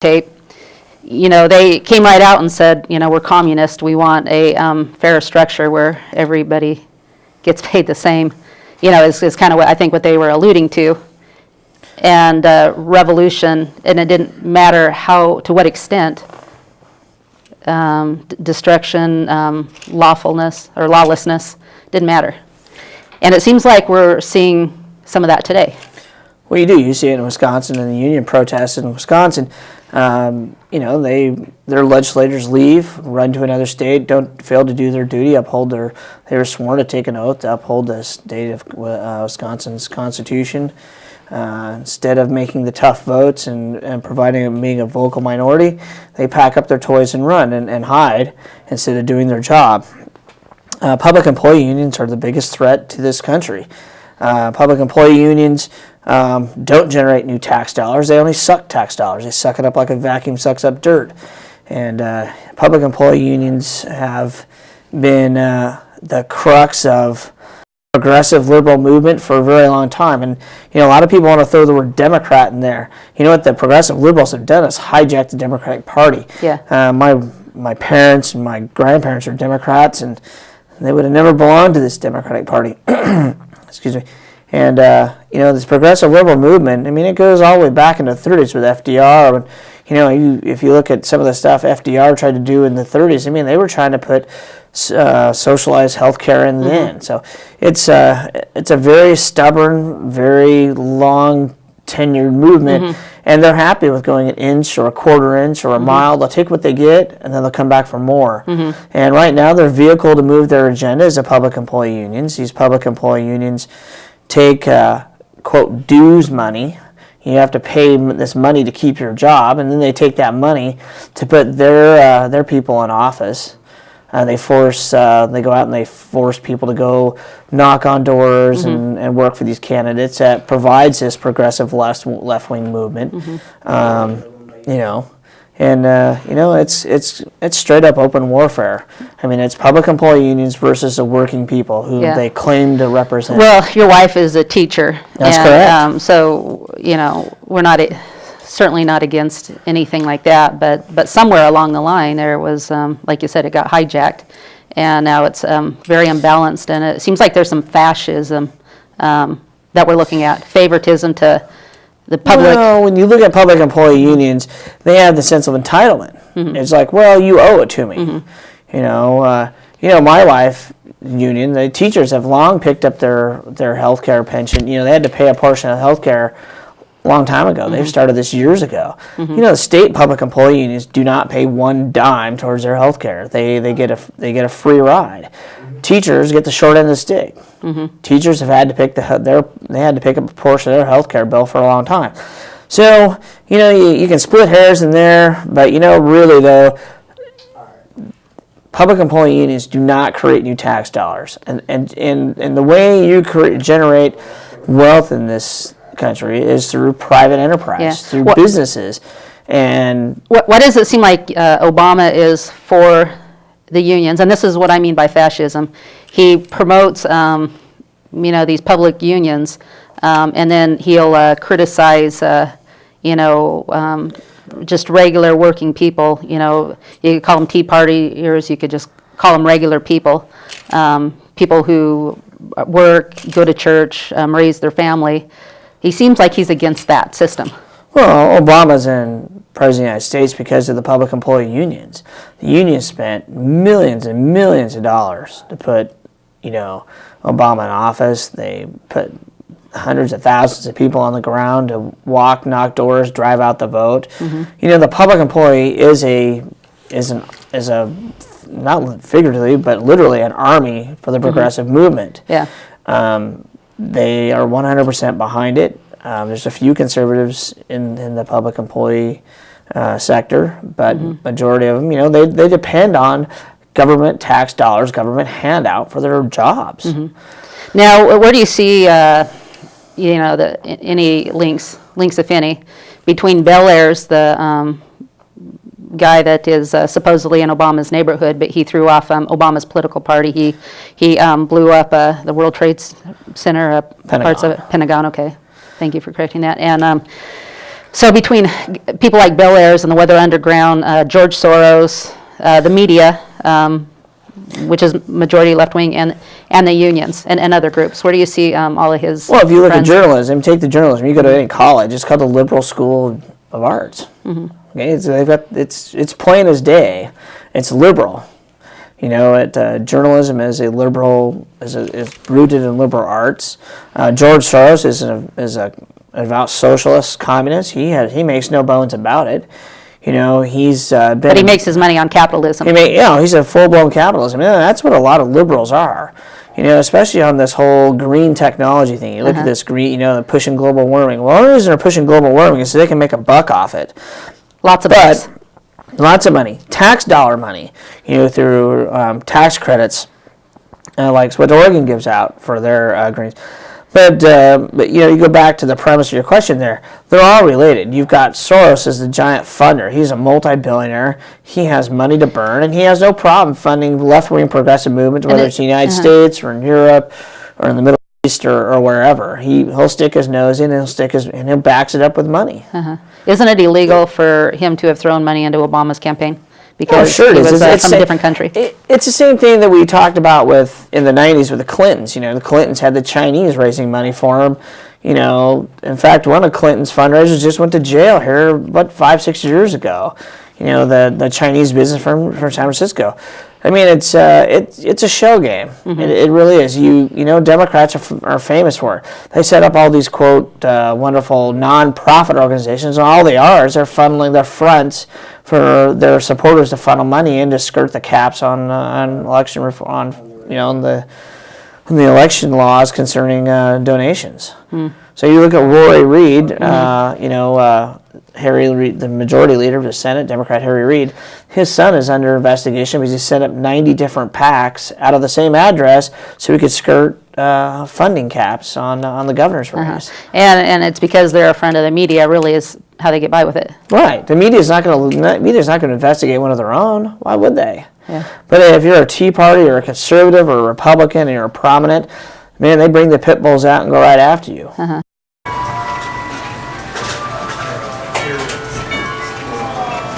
tape, they came right out and said, we're communist. We want a fair structure where everybody gets paid the same. Is kind of what I think what they were alluding to. And revolution, and it didn't matter to what extent, destruction, lawfulness or lawlessness, didn't matter. And it seems like we're seeing some of that today. Well, you do. You see it in Wisconsin, and the union protests in Wisconsin. Their legislators leave, run to another state, don't fail to do their duty, they were sworn to take an oath to uphold the state of Wisconsin's constitution. Instead of making the tough votes and being a vocal minority, they pack up their toys and run and hide instead of doing their job. Public employee unions are the biggest threat to this country. Public employee unions don't generate new tax dollars. They only suck tax dollars. They suck it up like a vacuum sucks up dirt. And public employee unions have been the crux of progressive liberal movement for a very long time. And a lot of people want to throw the word Democrat in there. You know what the progressive liberals have done is hijack the Democratic Party. Yeah. My parents and my grandparents are Democrats, and they would have never belonged to this Democratic Party. Excuse me. And this progressive liberal movement, it goes all the way back into the 30s with FDR. If you look at some of the stuff FDR tried to do in the 30s, they were trying to put socialized health care in then. So it's a very stubborn, very long tenured movement, and they're happy with going an inch or a quarter inch or a mile. They'll take what they get, and then they'll come back for more. And right now, their vehicle to move their agenda is the public employee unions. These public employee unions take, quote, dues money. You have to pay this money to keep your job, and then they take that money to put their people in office. They go out and they force people to go knock on doors and work for these candidates that provides this progressive left-wing movement. It's straight up open warfare. It's public employee unions versus the working people who they claim to represent. Well, your wife is a teacher. That's correct. So, we're certainly not against anything like that, but somewhere along the line there was, like you said, it got hijacked, and now it's very unbalanced, and it seems like there's some fascism that we're looking at, favoritism to the public. Well, when you look at public employee unions, they have the sense of entitlement. It's like, well, you owe it to me. My wife union, the teachers have long picked up their health care pension. They had to pay a portion of health care a long time ago. They've started this years ago. The state public employee unions do not pay one dime towards their health care. They get a free ride. Teachers get the short end of the stick. Teachers have had to pick they had to pick up a portion of their health care bill for a long time. So you can split hairs in there, but really though, public employee unions do not create new tax dollars, and the way you generate wealth in this country is through private enterprise, through businesses. And what does it seem like Obama is for the unions? And this is what I mean by fascism. He promotes these public unions, and then he'll criticize just regular working people. You could call them Tea Partiers, you could just call them regular people, people who work, go to church, raise their family. He seems like he's against that system. Well, Obama's in president of the United States because of the public employee unions. The unions spent millions and millions of dollars to put, Obama in office. They put hundreds of thousands of people on the ground to walk, knock doors, drive out the vote. The public employee is a not figuratively but literally an army for the progressive movement. They are 100% behind it. There's a few conservatives in the public employee sector, but majority of them, they depend on government tax dollars, government handout for their jobs. Now, where do you see, any links, if any, between Bel Air's the guy that is supposedly in Obama's neighborhood, but he threw off Obama's political party. He blew up the World Trade Center, parts of it, Pentagon. Okay, thank you for correcting that. And So between people like Bill Ayers and the Weather Underground, George Soros, the media, which is majority left-wing, and the unions and other groups, where do you see all of his Well, if you look at friends? journalism, take the journalism. You go to any college, it's called the Liberal School of Arts. Okay, it's plain as day. It's liberal. You know, journalism is a liberal, is rooted in liberal arts. George Soros is a devout socialist, communist. He makes no bones about it. You know, he's been. But he makes his money on capitalism. He's a full-blown capitalism. Yeah, that's what a lot of liberals are. You know, especially on this whole green technology thing. You look at this green, you know, they're pushing global warming. Well, the only reason they're pushing global warming is so they can make a buck off it. Lots of bucks. Lots of money, tax dollar money, you know, through tax credits, like what Oregon gives out for their greens. But you know, you go back to the premise of your question there. They're all related. You've got Soros as the giant funder. He's a multi-billionaire. He has money to burn, and he has no problem funding left-wing progressive movements, whether it's in the United States or in Europe or in the Middle East or wherever. He'll stick his nose in, and he'll backs it up with money. Isn't it illegal for him to have thrown money into Obama's campaign? Because sure it he is. was It's from a different country. It's the same thing that we talked about in the 90s with the Clintons. You know, the Clintons had the Chinese raising money for them. You know, in fact, one of Clinton's fundraisers just went to jail here, 5-6 years ago. You know, the Chinese business firm from San Francisco. I mean, it's a shell game. It really is. You know, Democrats are famous for it. They set up all these, quote, wonderful non-profit organizations, and all they are is they're funneling their fronts for their supporters to funnel money in to skirt the caps on election reform, on the election laws concerning donations. So you look at Roy Reid, Harry Reid, the majority leader of the Senate, Democrat Harry Reid. His son is under investigation because he set up 90 different PACs out of the same address so he could skirt funding caps on the governor's race. And it's because they're a friend of the media, really, is how they get by with it. Right. The media's not going to investigate one of their own. Why would they? Yeah. But if you're a Tea Party or a conservative or a Republican and you're a prominent, man, they bring the pit bulls out and go right after you.